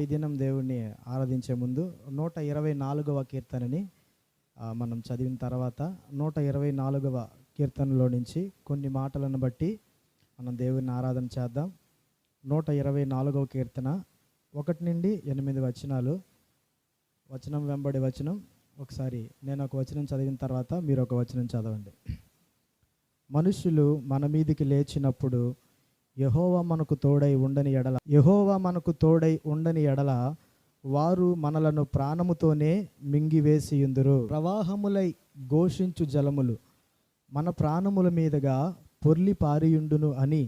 ఈ దినం దేవుణ్ణి ఆరాధించే ముందు 124వ కీర్తనని మనం చదివిన తర్వాత 124వ కీర్తనలో నుంచి కొన్ని మాటలను బట్టి మనం దేవుని ఆరాధన చేద్దాం. 124వ కీర్తన 1 నుండి 8 వచనాలు, వచనం వెంబడి వచనం. ఒకసారి నేను ఒక వచనం చదివిన తర్వాత మీరు ఒక వచనం చదవండి. మనుషులు మన మీదికి లేచినప్పుడు యెహోవా మనకు తోడై ఉండని ఎడల వారు మనలను ప్రాణముతోనే మింగివేసియుందురు. ప్రవాహములై ఘోషించు జలములు మన ప్రాణముల మీదుగా పొర్లి పారియుండును అని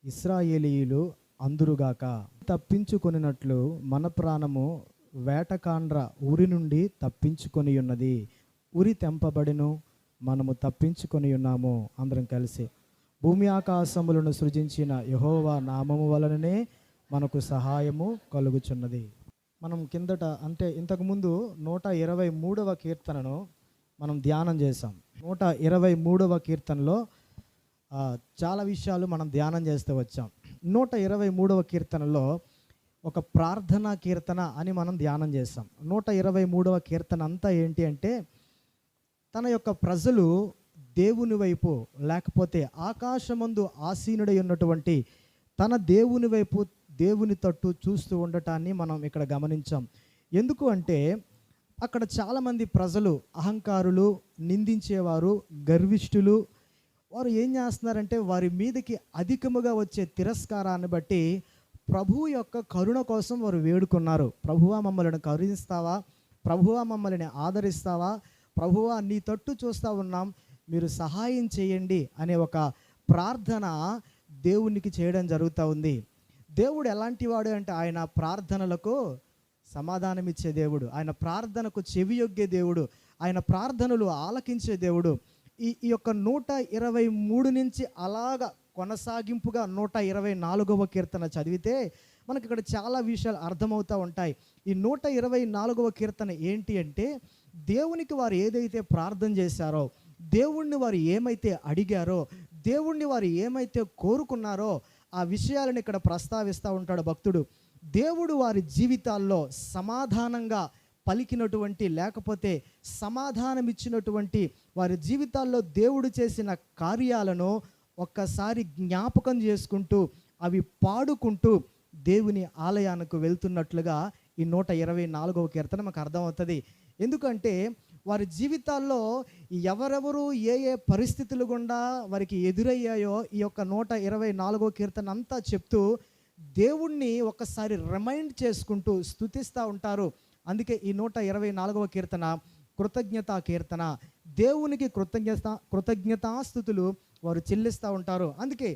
ఇశ్రాయేలీయులు అందురుగాక. తప్పించుకొనినట్లు మన ప్రాణము వేటకాండ్ర ఉరి నుండి తప్పించుకొని ఉన్నది. ఉరి తెంపబడిను, మనము తప్పించుకొని ఉన్నాము. అందరం కలిసి భూమి ఆకాశములను సృజించిన యెహోవా నామము వలననే మనకు సహాయము కలుగుచున్నది. మనం కిందట అంటే ఇంతకుముందు 123వ కీర్తనను మనం ధ్యానం చేసాం. 123వ కీర్తనలో చాలా విషయాలు మనం ధ్యానం చేస్తూ వచ్చాం. 123వ కీర్తనలో ఒక ప్రార్థనా కీర్తన అని మనం ధ్యానం చేసాం. 123వ కీర్తన అంతా ఏంటి అంటే తన యొక్క ప్రజలు దేవుని వైపు లేకపోతే ఆకాశమందు ఆసీనుడై ఉన్నటువంటి తన దేవుని వైపు దేవుని తట్టు చూస్తూ ఉండటాన్ని మనం ఇక్కడ గమనించాం. ఎందుకు అంటే అక్కడ చాలామంది ప్రజలు అహంకారులు, నిందించేవారు, గర్విష్ఠులు. వారు ఏం చేస్తున్నారంటే వారి మీదకి అధికముగా వచ్చే తిరస్కారాన్ని బట్టి ప్రభువు యొక్క కరుణ కోసం వారు వేడుకున్నారు. ప్రభువా మమ్మల్ని కరుణిస్తావా, ప్రభువా మమ్మల్ని ఆదరిస్తావా, ప్రభువా నీ తట్టు చూస్తూ ఉన్నాం, మీరు సహాయం చేయండి అనే ఒక ప్రార్థన దేవునికి చేయడం జరుగుతూ ఉంది. దేవుడు ఎలాంటి వాడు అంటే ఆయన ప్రార్థనలకు సమాధానం ఇచ్చే దేవుడు, ఆయన ప్రార్థనకు చెవియొగ్గే దేవుడు, ఆయన ప్రార్థనలు ఆలకించే దేవుడు. ఈ యొక్క 123 నుంచి అలాగ కొనసాగింపుగా 124వ కీర్తన చదివితే మనకి ఇక్కడ చాలా విషయాలు అర్థమవుతూ ఉంటాయి. ఈ 124వ కీర్తన ఏంటి అంటే దేవునికి వారు ఏదైతే ప్రార్థన చేశారో, దేవుణ్ణి వారు ఏమైతే అడిగారో, దేవుణ్ణి వారు ఏమైతే కోరుకున్నారో ఆ విషయాలను ఇక్కడ ప్రస్తావిస్తూ ఉంటాడు భక్తుడు. దేవుడు వారి జీవితాల్లో సమాధానంగా పలికినటువంటి లేకపోతే సమాధానం ఇచ్చినటువంటి వారి జీవితాల్లో దేవుడు చేసిన కార్యాలను ఒక్కసారి జ్ఞాపకం చేసుకుంటూ అవి పాడుకుంటూ దేవుని ఆలయానికి వెళ్తున్నట్లుగా ఈ 124వ కీర్తన మాకు అర్థమవుతుంది. ఎందుకంటే వారి జీవితాల్లో ఎవరెవరు ఏ ఏ పరిస్థితులు గుండా వారికి ఎదురయ్యాయో ఈ యొక్క 124వ కీర్తన అంతా చెప్తూ దేవుణ్ణి ఒక్కసారి రిమైండ్ చేసుకుంటూ స్తుతిస్తూ ఉంటారు. అందుకే ఈ 124వ కీర్తన కృతజ్ఞతా కీర్తన. దేవునికి కృతజ్ఞతాస్తుతులు వారు చెల్లిస్తూ ఉంటారు. అందుకే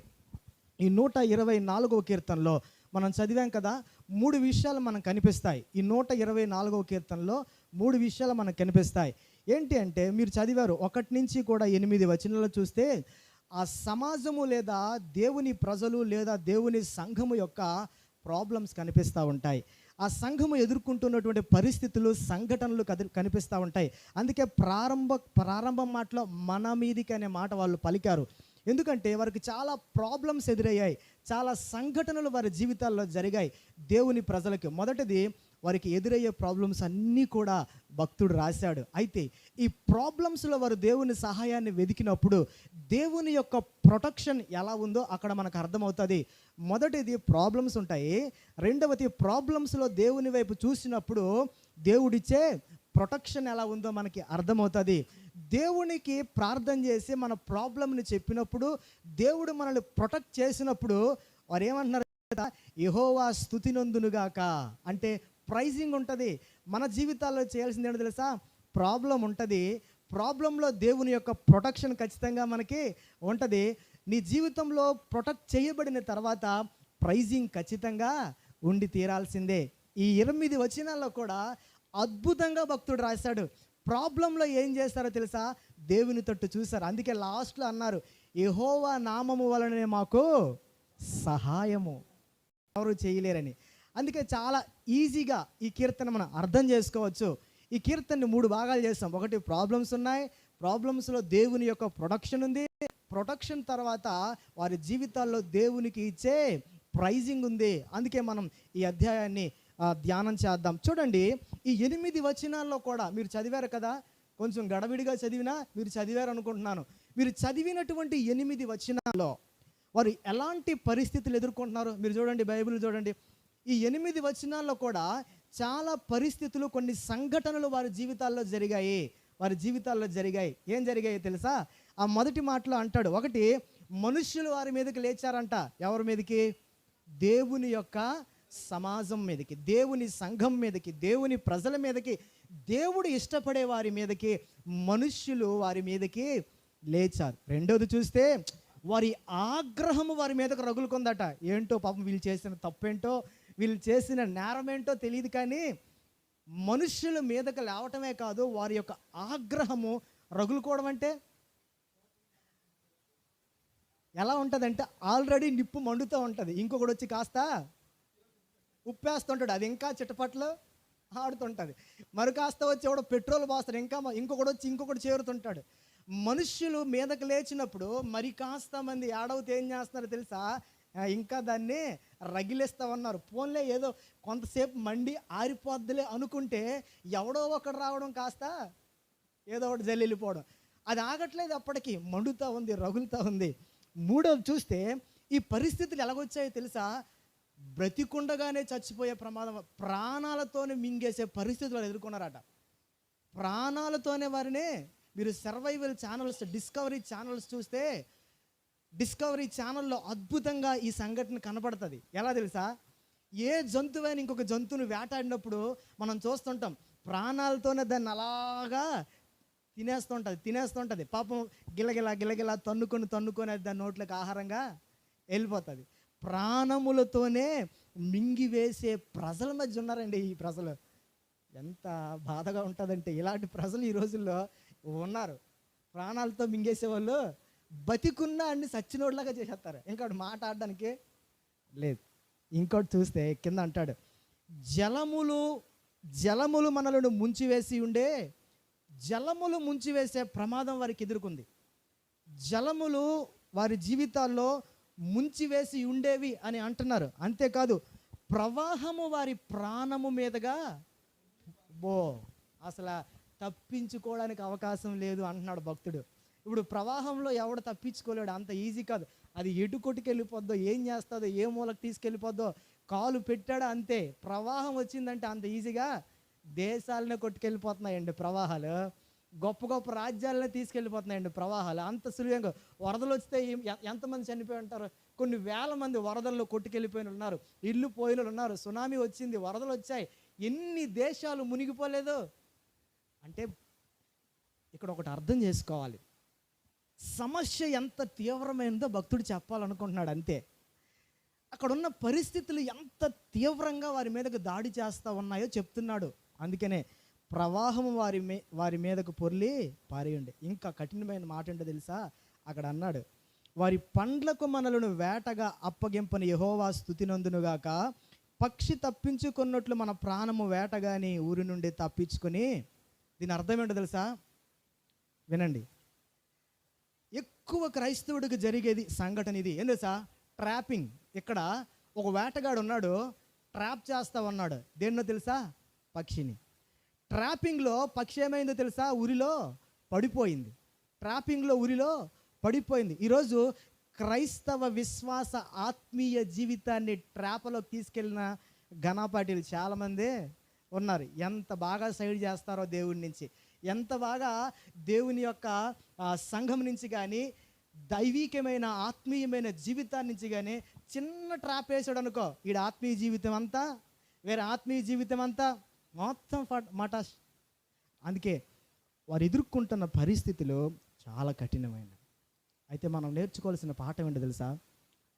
ఈ 124వ కీర్తనలో మనం చదివాం కదా, 3 విషయాలు మనకు కనిపిస్తాయి. ఈ 124వ కీర్తనలో 3 విషయాలు మనకు కనిపిస్తాయి. ఏంటి అంటే మీరు చదివారు 1 నుంచి కూడా 8 వచనాలు చూస్తే ఆ సమాజము లేదా దేవుని ప్రజలు లేదా దేవుని సంఘము యొక్క ప్రాబ్లమ్స్ కనిపిస్తూ ఉంటాయి. ఆ సంఘము ఎదుర్కొంటున్నటువంటి పరిస్థితులు, సంఘటనలు కనిపిస్తూ ఉంటాయి. అందుకే ప్రారంభం మాటలో మన మీదికి అనే మాట వాళ్ళు పలికారు. ఎందుకంటే వారికి చాలా ప్రాబ్లమ్స్ ఎదురయ్యాయి, చాలా సంఘటనలు వారి జీవితాల్లో జరిగాయి. దేవుని ప్రజలకి మొదటిది వారికి ఎదురయ్యే ప్రాబ్లమ్స్ అన్నీ కూడా భక్తుడు రాశాడు. అయితే ఈ ప్రాబ్లమ్స్లో వారు దేవుని సహాయాన్ని వెతికినప్పుడు దేవుని యొక్క ప్రొటెక్షన్ ఎలా ఉందో అక్కడ మనకు అర్థమవుతుంది. మొదటిది ప్రాబ్లమ్స్ ఉంటాయి, రెండవది ప్రాబ్లమ్స్లో దేవుని వైపు చూసినప్పుడు దేవుడిచ్చే ప్రొటెక్షన్ ఎలా ఉందో మనకి అర్థమవుతుంది. దేవునికి ప్రార్థన చేసి మన ప్రాబ్లంని చెప్పినప్పుడు దేవుడు మనల్ని ప్రొటెక్ట్ చేసినప్పుడు వారు ఏమంటున్నారు, యెహోవా స్తుతి నొందునుగాక అంటే ప్రైజింగ్ ఉంటుంది. మన జీవితాల్లో చేయాల్సింది ఏంటో తెలుసా, ప్రాబ్లం ఉంటుంది, ప్రాబ్లంలో దేవుని యొక్క ప్రొటెక్షన్ ఖచ్చితంగా మనకి ఉంటుంది. నీ జీవితంలో ప్రొటెక్ట్ చేయబడిన తర్వాత ప్రైజింగ్ ఖచ్చితంగా ఉండి తీరాల్సిందే. ఈ 8 వచనాల్లో కూడా అద్భుతంగా భక్తుడు రాశాడు. ప్రాబ్లంలో ఏం చేస్తారో తెలుసా, దేవుని తట్టు చూశారు. అందుకే లాస్ట్లో అన్నారు, యెహోవా నామము వలననే మాకు సహాయము, ఎవరు చేయలేరని. అందుకే చాలా ఈజీగా ఈ కీర్తన మనం అర్థం చేసుకోవచ్చు. ఈ కీర్తనని 3 భాగాలు చేస్తాం. ఒకటి ప్రాబ్లమ్స్ ఉన్నాయి, ప్రాబ్లమ్స్లో దేవుని యొక్క ప్రొటెక్షన్ ఉంది, ప్రొటెక్షన్ తర్వాత వారి జీవితాల్లో దేవునికి ఇచ్చే ప్రైజింగ్ ఉంది. అందుకే మనం ఈ అధ్యాయాన్ని ధ్యానం చేద్దాం. చూడండి, ఈ 8 వచనాల్లో కూడా మీరు చదివారు కదా, కొంచెం గడబిడిగా చదివినా మీరు చదివారు అనుకుంటున్నాను. మీరు చదివినటువంటి 8 వచనాల్లో వారు ఎలాంటి పరిస్థితులు ఎదుర్కొంటున్నారు మీరు చూడండి, బైబిల్ చూడండి. ఈ 8 వచనాల్లో కూడా చాలా పరిస్థితులు, కొన్ని సంఘటనలు వారి జీవితాల్లో జరిగాయి. ఏం జరిగాయో తెలుసా? ఆ మొదటి మాటలో అంటాడు, ఒకటి, మనుష్యులు వారి మీదకి లేచారంట. ఎవరి మీదకి? దేవుని యొక్క సమాజం మీదకి, దేవుని సంఘం మీదకి, దేవుని ప్రజల మీదకి, దేవుడు ఇష్టపడే వారి మీదకి మనుష్యులు వారి మీదకి లేచారు. రెండోది చూస్తే వారి ఆగ్రహము వారి మీదకు రగులుకుందట. ఏంటో పాపం, వీళ్ళు చేసిన తప్పేంటో, వీళ్ళు చేసిన నేరమేంటో తెలియదు, కానీ మనుష్యుల మీదకు లేవటమే కాదు, వారి యొక్క ఆగ్రహము రగులుకోవడం అంటే ఎలా ఉంటుందంటే, ఆల్రెడీ నిప్పు మండుతూ ఉంటుంది, ఇంకొకటి వచ్చి కాస్త ఉప్పేస్తుంటాడు, అది ఇంకా చిట్టపట్లు ఆడుతుంటుంది. మరి కాస్త వచ్చి ఎవడో పెట్రోల్ పోస్తాడు, ఇంకొకటి వచ్చి ఇంకొకటి చేరుతుంటాడు. మనుష్యులు మీదకు లేచినప్పుడు మరి కాస్త మంది ఏడవతే ఏం చేస్తున్నారు తెలుసా? ఇంకా దాన్ని రగిలేస్తా ఉన్నారు. పోన్లే, ఏదో కొంతసేపు మండి ఆరిపోద్దులే అనుకుంటే ఎవడో ఒకడు రావడం, కాస్త ఏదో ఒకటి జల్లిపోవడం, అది ఆగట్లేదు, అప్పటికి మండుతూ ఉంది, రగులుతూ ఉంది. మూడోది చూస్తే ఈ పరిస్థితులు ఎలాగొచ్చాయో తెలుసా? బ్రతికుండగానే చచ్చిపోయే ప్రమాదం, ప్రాణాలతోనే మింగేసే పరిస్థితులు ఎదుర్కొన్నారట. ప్రాణాలతోనే వారిని, మీరు సర్వైవల్ ఛానల్స్, డిస్కవరీ ఛానల్స్ చూస్తే, డిస్కవరీ ఛానల్లో అద్భుతంగా ఈ సంఘటన కనపడుతుంది. ఎలా తెలుసా? ఏ జంతువైనా ఇంకొక జంతువుని వేటాడినప్పుడు మనం చూస్తుంటాం, ప్రాణాలతోనే దాన్ని అలాగా తినేస్తుంటుంది. పాపం గిలగిలా తన్నుకొని అది దాని నోట్లోకి ఆహారంగా వెళ్ళిపోతుంది. ప్రాణములతోనే మింగివేసే ప్రజల మధ్య ఉన్నారండి ఈ ప్రజలు. ఎంత బాధగా ఉంటుందంటే, ఇలాంటి ప్రజలు ఈ రోజుల్లో ఉన్నారు. ప్రాణాలతో మింగేసేవాళ్ళు బతికున్న అన్ని సచ్చినోడ్లాగా చేసేస్తారు, ఇంకా మాట్లాడడానికి లేదు. ఇంకోటి చూస్తే కింద అంటాడు, జలములు మనలను ముంచివేసే ప్రమాదం వారికి ఎదుర్కొంది. జలములు వారి జీవితాల్లో ముంచివేసి ఉండేవి అని అంటున్నారు. అంతేకాదు, ప్రవాహము వారి ప్రాణము మీదుగా అసలు తప్పించుకోవడానికి అవకాశం లేదు అంటున్నాడు భక్తుడు. ఇప్పుడు ప్రవాహంలో ఎవడు తప్పించుకోలేడు, అంత ఈజీ కాదు. అది ఎటు కొట్టుకెళ్ళిపోద్దో, ఏం చేస్తుందో, ఏ మూలకు తీసుకెళ్ళిపోద్దో, కాలు పెట్టాడా అంతే. ప్రవాహం వచ్చిందంటే అంత ఈజీగా దేశాలనే కొట్టుకెళ్ళిపోతున్నాయండి ప్రవాహాలు. గొప్ప గొప్ప రాజ్యాలనే తీసుకెళ్ళిపోతున్నాయండి ప్రవాహాలు. అంత సులువుగా వరదలు వస్తే ఎంతమంది చనిపోయి ఉంటారు? కొన్ని వేల మంది వరదల్లో కొట్టుకెళ్ళిపోయిన ఉన్నారు, ఇల్లు పోయిన ఉన్నారు. సునామీ వచ్చింది, వరదలు వచ్చాయి, ఎన్ని దేశాలు మునిగిపోలేదు. అంటే ఇక్కడ ఒకటి అర్థం చేసుకోవాలి, సమస్య ఎంత తీవ్రమైనదో భక్తుడు చెప్పాలనుకుంటున్నాడు అంతే. అక్కడ ఉన్న పరిస్థితులు ఎంత తీవ్రంగా వారి మీదకు దాడి చేస్తూ ఉన్నాయో చెప్తున్నాడు. అందుకనే ప్రవాహము వారి మీదకు పొర్లి పారేయండి. ఇంకా కఠినమైన మాట ఏంటో తెలుసా? అక్కడ అన్నాడు, వారి పండ్లకు మనలను వేటగా అప్పగింపని యెహోవా స్తుతినందునుగాక, పక్షి తప్పించుకున్నట్లు మన ప్రాణము వేటగాని ఊరి నుండి తప్పించుకొని. దీని అర్థం ఏంటో తెలుసా? వినండి. ఎక్కువ క్రైస్తవుడికి జరిగేది సంఘటన ఇది. ఏం తెలుసా? ట్రాపింగ్. ఇక్కడ ఒక వేటగాడు ఉన్నాడు, ట్రాప్ చేస్తా ఉన్నాడు. దేన్నో తెలుసా? పక్షిని. ట్రాపింగ్లో పక్షి ఏమైందో తెలుసా? ఉరిలో పడిపోయింది. ట్రాపింగ్లో ఉరిలో పడిపోయింది. ఈరోజు క్రైస్తవ విశ్వాస ఆత్మీయ జీవితాన్ని ట్రాపలోకి తీసుకెళ్ళిన ఘనపాటీలు చాలామంది ఉన్నారు. ఎంత బాగా సైడ్ చేస్తారో దేవుడి నుంచి, ఎంత బాగా దేవుని యొక్క సంఘం నుంచి కానీ, దైవికమైన ఆత్మీయమైన జీవితాన్ని నుంచి కానీ చిన్న ట్రాప్ వేసాడు అనుకో, ఈడ ఆత్మీయ జీవితం అంతా వేరే, ఆత్మీయ జీవితం అంతా మొత్తం మటాష్. అందుకే వారు ఎదుర్కొంటున్న పరిస్థితులు చాలా కఠినమైనవి. అయితే మనం నేర్చుకోవాల్సిన పాఠం ఏంటో తెలుసా?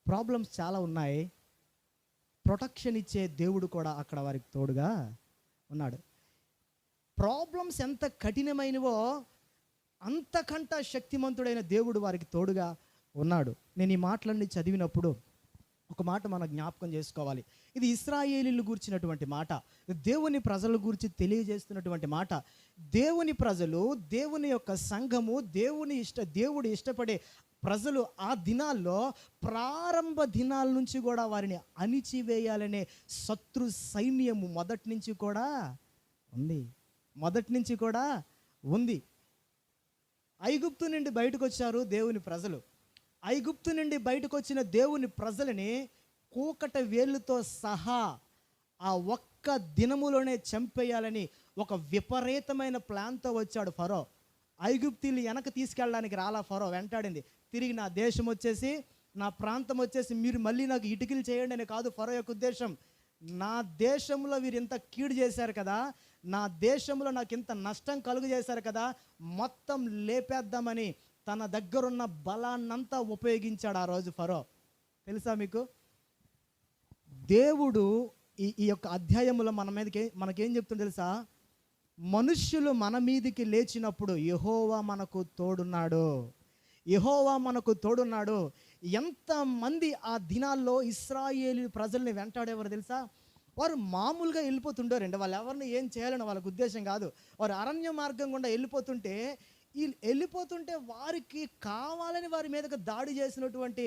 ప్రాబ్లమ్స్ చాలా ఉన్నాయి, ప్రొటెక్షన్ ఇచ్చే దేవుడు కూడా అక్కడ వారికి తోడుగా ఉన్నాడు. ప్రాబ్లమ్స్ ఎంత కఠినమైనవో అంతకంట శక్తిమంతుడైన దేవుడు వారికి తోడుగా ఉన్నాడు. నేను ఈ మాటలన్నీ చదివినప్పుడు ఒక మాట మనం జ్ఞాపకం చేసుకోవాలి. ఇది ఇశ్రాయేలీయులు గురించినటువంటి మాట, దేవుని ప్రజల గురించి తెలియజేస్తున్నటువంటి మాట. దేవుని ప్రజలు, దేవుని యొక్క సంఘము, దేవుడు ఇష్టపడే ప్రజలు ఆ దినాల్లో ప్రారంభ దినాల నుంచి కూడా వారిని అణిచివేయాలనే శత్రు సైన్యము మొదటి నుంచి కూడా ఉంది. ఐగుప్తు నుండి బయటకు వచ్చారు దేవుని ప్రజలు. ఐగుప్తు నుండి బయటకు వచ్చిన దేవుని ప్రజలని కూకట వేళ్ళతో సహా ఆ ఒక్క దినములోనే చంపేయాలని ఒక విపరీతమైన ప్లాన్తో వచ్చాడు ఫరో. ఐగుప్తీలు వెనక తీసుకెళ్ళడానికి రాలా ఫరో, వెంటాడింది. తిరిగి నా దేశం వచ్చేసి, నా ప్రాంతం వచ్చేసి మీరు మళ్ళీ నాకు ఇటుకలు చేయండి అని కాదు ఫరో యొక్క ఉద్దేశం. నా దేశంలో వీరు ఇంత కీడు చేశారు కదా, నా దేశంలో నాకు ఇంత నష్టం కలుగు చేశారు కదా, మొత్తం లేపేద్దామని తన దగ్గరున్న బలాన్నంతా ఉపయోగించాడు ఆ రోజు ఫరో. తెలుసా మీకు? దేవుడు ఈ యొక్క అధ్యాయంలో మనకేం చెప్తుందో తెలుసా? మనుష్యులు మన మీదికి లేచినప్పుడు యెహోవా మనకు తోడున్నాడు. ఎంతమంది ఆ దినాల్లో ఇశ్రాయేలు ప్రజల్ని వెంటాడేవారు తెలుసా? వారు మామూలుగా వెళ్ళిపోతుండేవారండి. వాళ్ళు ఎవరిని ఏం చేయాలని వాళ్ళకు ఉద్దేశం కాదు. వారు అరణ్య మార్గం గుండా వెళ్ళిపోతుంటే వారికి కావాలని వారి మీదకి దాడి చేసినటువంటి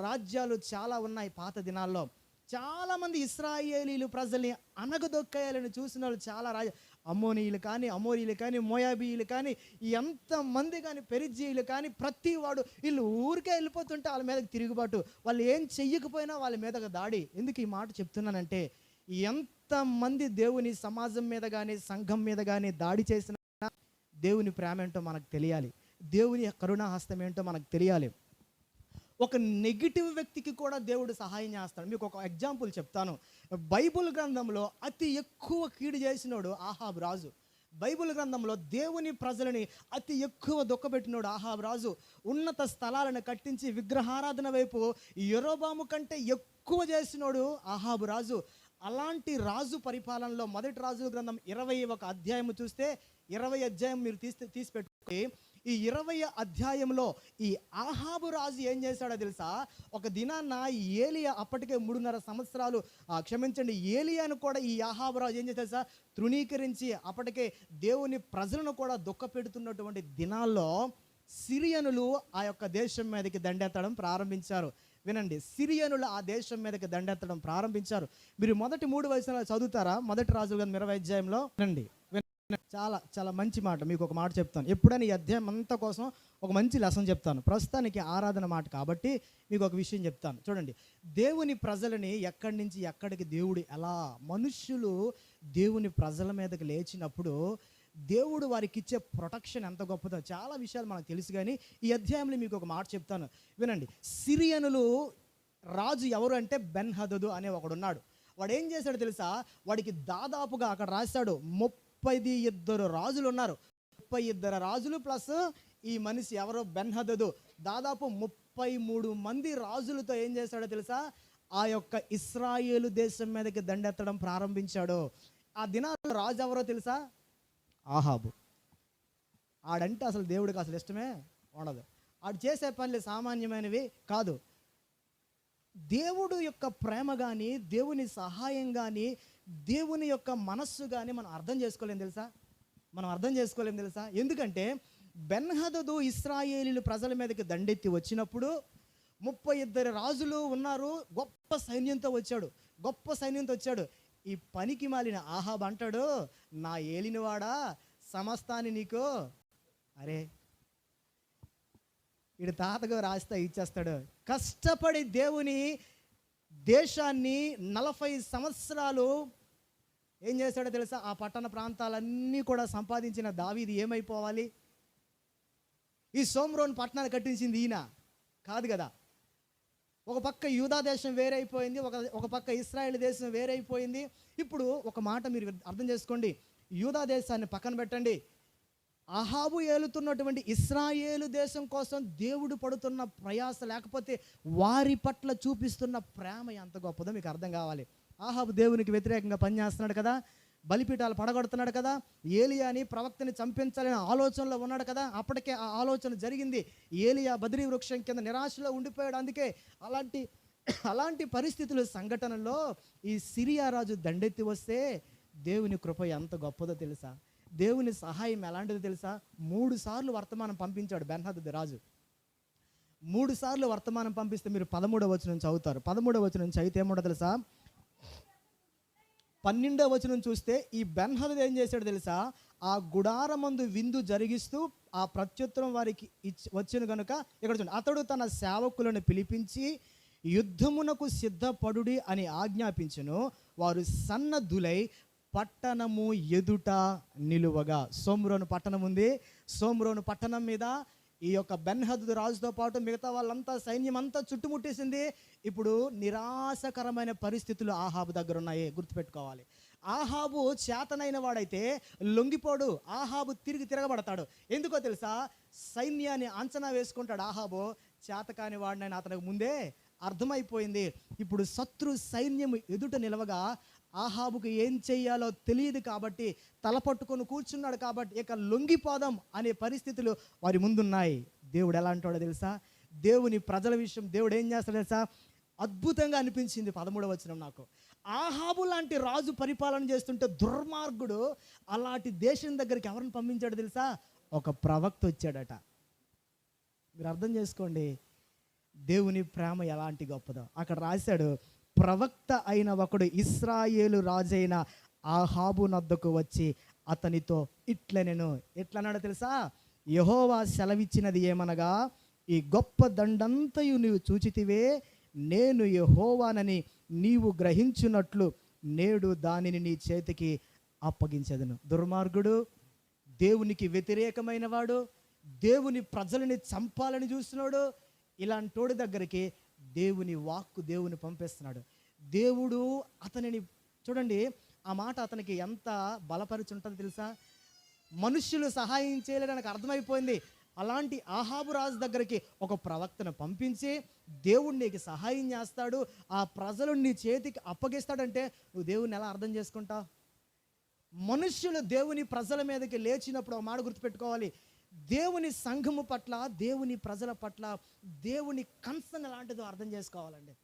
రాజ్యాలు చాలా ఉన్నాయి పాత దినాల్లో. చాలామంది ఇశ్రాయేలీలు ప్రజల్ని అనగదొక్కేయాలని చూసిన వాళ్ళు చాలా అమోనీయులు కానీ మోయాబీయులు కానీ ఎంతమంది కానీ పెరిజ్జీయులు కానీ ప్రతి వాడు వీళ్ళు ఊరికే వెళ్ళిపోతుంటే వాళ్ళ మీదకి తిరుగుబాటు, వాళ్ళు ఏం చెయ్యకపోయినా వాళ్ళ మీదకి దాడి. ఎందుకు ఈ మాట చెప్తున్నానంటే, ఎంతమంది దేవుని సమాజం మీద కానీ సంఘం మీద కానీ దాడి చేసిన దేవుని ప్రేమ ఏంటో మనకు తెలియాలి, దేవుని కరుణాహస్తం ఏంటో మనకు తెలియాలి. ఒక నెగిటివ్ వ్యక్తికి కూడా దేవుడు సహాయం చేస్తాడు. మీకు ఒక ఎగ్జాంపుల్ చెప్తాను. బైబుల్ గ్రంథంలో అతి ఎక్కువ కీడు చేసినోడు ఆహాబు రాజు. బైబుల్ గ్రంథంలో దేవుని ప్రజలని అతి ఎక్కువ దుఃఖపెట్టినోడు ఆహాబు రాజు. ఉన్నత స్థలాలను కట్టించి విగ్రహారాధన వైపు యెరోబాము కంటే ఎక్కువ చేసినోడు ఆహాబు రాజు. అలాంటి రాజు పరిపాలనలో మొదటి రాజుల గ్రంథం 21 అధ్యాయం చూస్తే, 20 అధ్యాయం మీరు తీసి పెట్టుకొని ఈ 20 అధ్యాయంలో ఈ ఆహాబు రాజు ఏం చేశాడో తెలుసా? ఒక దినాన్న ఏలియా, అప్పటికే 3.5 సంవత్సరాలు ఏలియాను కూడా ఈ ఆహాబు రాజు ఏం చేశాడు తెలుసా? తృణీకరించి అప్పటికే దేవుని ప్రజలను కూడా దుఃఖపెడుతున్నటువంటి దినాల్లో సిరియనులు ఆ యొక్క దేశం మీదకి దండెత్తడం ప్రారంభించారు. వినండి, సిరియనులు ఆ దేశం మీదకి దండెత్తడం ప్రారంభించారు. మీరు మొదటి 3 వచనాలు చదువుతారా? మొదటి రాజుల గ్రంథం 20 అధ్యాయంలో వినండి. చాలా చాలా మంచి మాట. మీకు ఒక మాట చెప్తాను. ఎప్పుడైనా ఈ అధ్యాయం అంతా కోసం ఒక మంచి లెసన్ చెప్తాను. ప్రస్తుతానికి ఆరాధన మాట కాబట్టి మీకు ఒక విషయం చెప్తాను. చూడండి, దేవుని ప్రజలని ఎక్కడి నుంచి ఎక్కడికి దేవుడు మనుష్యులు దేవుని ప్రజల మీదకి లేచినప్పుడు దేవుడు వారికి ఇచ్చే ప్రొటెక్షన్ ఎంత గొప్పదో చాలా విషయాలు మనకు తెలుసు. కానీ ఈ అధ్యాయంలో మీకు ఒక మాట చెప్తాను, వినండి. సిరియనులు రాజు ఎవరు అంటే బెన్హదదు అనే ఒకడున్నాడు. వాడు ఏం చేశాడు తెలుసా? వాడికి దాదాపుగా అక్కడ రాశాడు 32 రాజులు ఉన్నారు. 32 రాజులు ప్లస్ ఈ మనిషి ఎవరో బెన్హదదు, దాదాపు 33 మంది రాజులతో ఏం చేశాడో తెలుసా? ఆ యొక్క ఇశ్రాయేలు దేశం మీదకి దండెత్తడం ప్రారంభించాడు. ఆ దినాల్లో రాజు ఎవరో తెలుసా? ఆహాబు. ఆడంటే అసలు దేవుడికి అసలు ఇష్టమే ఉండదు. ఆడు చేసే పనులు సామాన్యమైనవి కాదు. దేవుడు యొక్క ప్రేమ కానీ, దేవుని సహాయం కానీ, దేవుని యొక్క మనస్సు కానీ మనం అర్థం చేసుకోలేం తెలుసా? ఎందుకంటే బెన్హదదు ఇశ్రాయేలీలు ప్రజల మీదకి దండెత్తి వచ్చినప్పుడు 32 రాజులు ఉన్నారు. గొప్ప సైన్యంతో వచ్చాడు. ఈ పనికి మాలిన ఆహాబ్ అంటాడు, నా ఏలినవాడా, సమస్తాన్ని నీకు, అరే వీడు తాతగా రాస్తా ఇచ్చేస్తాడు. కష్టపడి దేవుని దేశాన్ని 40 సంవత్సరాలు ఏం చేశాడో తెలుసా? ఆ పట్టణ ప్రాంతాలన్నీ కూడా సంపాదించిన దావీదు ఏమైపోవాలి? ఈ సోమ్రోన్ పట్టణాన్ని కట్టించింది ఈయన కాదు కదా. ఒక పక్క యూదా దేశం వేరైపోయింది, ఒక పక్క ఇశ్రాయేల్ దేశం వేరైపోయింది. ఇప్పుడు ఒక మాట మీరు అర్థం చేసుకోండి. యూదా దేశాన్ని పక్కన పెట్టండి, అహాబు ఏలుతున్నటువంటి ఇశ్రాయేలు దేశం కోసం దేవుడు పడుతున్న ప్రయాస, లేకపోతే వారి పట్ల చూపిస్తున్న ప్రేమ ఎంత గొప్పదో మీకు అర్థం కావాలి. అహాబు దేవునికి వ్యతిరేకంగా పనిచేస్తున్నాడు కదా, బలిపీఠాలు పడగొడుతున్నాడు కదా, ఏలియాని ప్రవక్తని చంపించాలనే ఆలోచనలో ఉన్నాడు కదా. అప్పటికే ఆ ఆలోచన జరిగింది. ఏలియా బద్రీ వృక్షం కింద నిరాశలో ఉండిపోయాడు. అందుకే అలాంటి పరిస్థితులు, సంఘటనలో ఈ సిరియా రాజు దండెత్తి వస్తే దేవుని కృప ఎంత గొప్పదో తెలుసా? దేవుని సహాయం ఎలాంటిదో తెలుసా? 3 సార్లు వర్తమానం పంపించాడు బెన్హదదు రాజు. 3 సార్లు వర్తమానం పంపిస్తే మీరు 13వ వచనం చదువుతారు. 13వ వచనం చదివితే ఏముంటో తెలుసా? 12వ వచనం చూస్తే ఈ బెన్హదద్ ఏం చేశాడు తెలుసా? ఆ గుడారమందు విందు జరిగిస్తూ ఆ ప్రత్యుత్తరం వారికి వచ్చిన గనుక ఇక్కడ చూడండి, అతడు తన సేవకులను పిలిపించి యుద్ధమునకు సిద్ధపడుడి అని ఆజ్ఞాపించును. వారు సన్నద్ధులై పట్టణము ఎదుట నిలువగా. సోమ్రోను పట్టణం ఉంది. సోమ్రోను పట్టణం మీద ఈ యొక్క బెన్హదద్ రాజుతో పాటు మిగతా వాళ్ళంతా సైన్యం అంతా చుట్టుముట్టేసింది. ఇప్పుడు నిరాశకరమైన పరిస్థితులు ఆహాబు దగ్గర ఉన్నాయి, గుర్తుపెట్టుకోవాలి. ఆహాబు చేతనైన వాడైతే లొంగిపోడు. ఆహాబు తిరగబడతాడు. ఎందుకో తెలుసా? సైన్యాన్ని అంచనా వేసుకుంటాడు ఆహాబు. చేతకాని వాడినని అతనికి ముందే అర్థమైపోయింది. ఇప్పుడు శత్రు సైన్యం ఎదుట నిలవగా ఆహాబుకు ఏం చెయ్యాలో తెలియదు కాబట్టి, తలపట్టుకొని కూర్చున్నాడు కాబట్టి, ఇక లొంగిపోదాం అనే పరిస్థితులు వారి ముందున్నాయి. దేవుడు ఎలా అంటాడో తెలుసా? దేవుని ప్రజల విషయం దేవుడు ఏం చేస్తాడో తెలుసా? అద్భుతంగా అనిపించింది 13వ వచనం నాకు. ఆహాబు లాంటి రాజు పరిపాలన చేస్తుంటే దుర్మార్గుడు అలాంటి దేశం దగ్గరికి ఎవరిని పంపించాడు తెలుసా? ఒక ప్రవక్త వచ్చాడట. మీరు అర్థం చేసుకోండి దేవుని ప్రేమ ఎలాంటి గొప్పదో. అక్కడ రాశాడు, ప్రవక్త అయిన ఒకడు ఇశ్రాయేలు రాజైన ఆహాబు నద్దకు వచ్చి అతనితో ఇట్లనెను. ఎట్లన్నాడో తెలుసా? యెహోవా సెలవిచ్చినది ఏమనగా, ఈ గొప్ప దండంతయు నీవు చూచితివే, నేను యెహోవానని నీవు గ్రహించున్నట్లు నేడు దానిని నీ చేతికి అప్పగించెదను. దుర్మార్గుడు, దేవునికి వ్యతిరేకమైన వాడు, దేవుని ప్రజలని చంపాలని చూస్తున్నాడు. ఇలాంటోడి దగ్గరికి దేవుని వాక్కు దేవుని పంపిస్తున్నాడు. దేవుడు అతనిని చూడండి, ఆ మాట అతనికి ఎంత బలపరిచి ఉంటుందో తెలుసా? మనుష్యులు సహాయం చేయలేడానికి అర్థమైపోయింది. అలాంటి ఆహాబు రాజు దగ్గరికి ఒక ప్రవక్తను పంపించి దేవుడు నీకు సహాయం చేస్తాడు, ఆ ప్రజలు నీ చేతికి అప్పగిస్తాడంటే నువ్వు దేవుని ఎలా అర్థం చేసుకుంటావు? మనుష్యులు దేవుని ప్రజల మీదకి లేచినప్పుడు ఒక మాట గుర్తుపెట్టుకోవాలి, దేవుని సంఘము పట్ల, దేవుని ప్రజల పట్ల దేవుని కన్సర్న్ ఎలాంటిదో అర్థం చేసుకోవాలండి.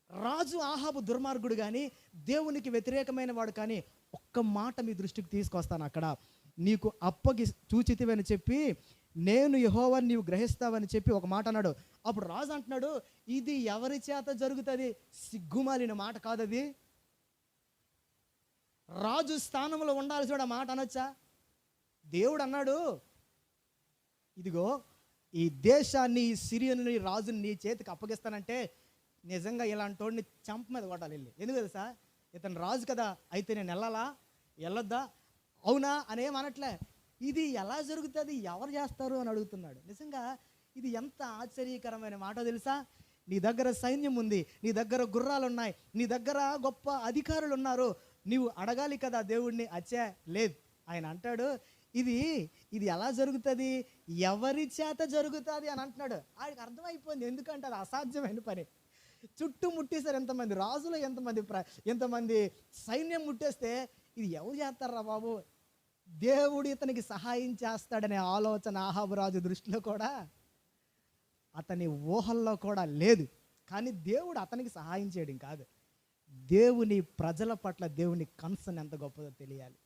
రాజు ఆహాబు దుర్మార్గుడు కానీ, దేవునికి వ్యతిరేకమైన వాడు కానీ, ఒక్క మాట మీ దృష్టికి తీసుకొస్తాను. అక్కడ నీకు చూచితివని చెప్పి, నేను యెహోవాని నీవు గ్రహిస్తావని చెప్పి ఒక మాట అన్నాడు. అప్పుడు రాజు అంటున్నాడు, ఇది ఎవరి చేత జరుగుతుంది? సిగ్గుమాలిన మాట కాదది. రాజు స్థానంలో ఉండాల్సి ఆ మాట అనొచ్చా? దేవుడు అన్నాడు, ఇదిగో ఈ దేశాన్ని, ఈ సిరియన్ని రాజుని నీ చేతికి అప్పగిస్తానంటే నిజంగా ఇలాంటి వాడిని చంప మీద కొట్టాలి వెళ్ళి. ఎందుకు తెలుసా? ఇతను రాజు కదా, అయితే నేను వెళ్ళాలా వెళ్ళొద్దా, అవునా అనేమనట్లే. ఇది ఎలా జరుగుతుంది, ఎవరు చేస్తారు అని అడుగుతున్నాడు. నిజంగా ఇది ఎంత ఆశ్చర్యకరమైన మాట తెలుసా? నీ దగ్గర సైన్యం ఉంది, నీ దగ్గర గుర్రాలు ఉన్నాయి, నీ దగ్గర గొప్ప అధికారులు ఉన్నారు, నీవు అడగాలి కదా దేవుడిని. అచ్చే లేదు, ఆయన అంటాడు ఇది ఎలా జరుగుతుంది, ఎవరి చేత జరుగుతుంది అని అంటున్నాడు. ఆయనకు అర్థమైపోయింది, ఎందుకంటే అది అసాధ్యమైన పని. చుట్టూ ముట్టేశారు ఎంతమంది రాజులు, ఎంతమంది సైన్యం ముట్టేస్తే ఇది ఎవరు చేస్తారా బాబు? దేవుడు ఇతనికి సహాయం చేస్తాడనే ఆలోచన ఆహాబు రాజు దృష్టిలో కూడా, అతని ఊహల్లో కూడా లేదు. కానీ దేవుడు అతనికి సహాయం చేయడం కాదు, దేవుని ప్రజల పట్ల దేవుని కన్సర్న్ ఎంత గొప్పదో తెలియాలి.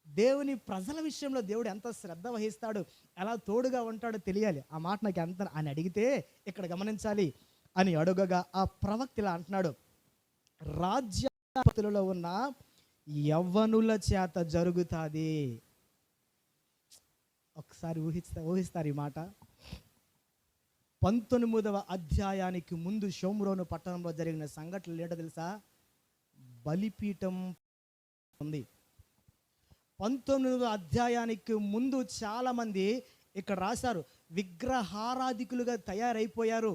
దేవుని ప్రజల విషయంలో దేవుడు ఎంత శ్రద్ధ వహిస్తాడు, ఎలా తోడుగా ఉంటాడో తెలియాలి. ఆ మాట నాకు ఎంత అని అడిగితే ఇక్కడ గమనించాలి అని అడుగగా ఆ ప్రవక్త ఇలా అంటున్నాడు, రాజ్యాధిపతులలో ఉన్న యవ్వనుల చేత జరుగుతుంది. ఒకసారి ఊహిస్తారు ఈ మాట. 19వ అధ్యాయానికి ముందు షోమ్రోను పట్టణంలో జరిగిన సంఘటనలు ఏంటో తెలుసా? బలిపీఠం ఉంది. 19వ అధ్యాయానికి ముందు చాలామంది ఇక్కడ రాశారు, విగ్రహారాధికులుగా తయారైపోయారు,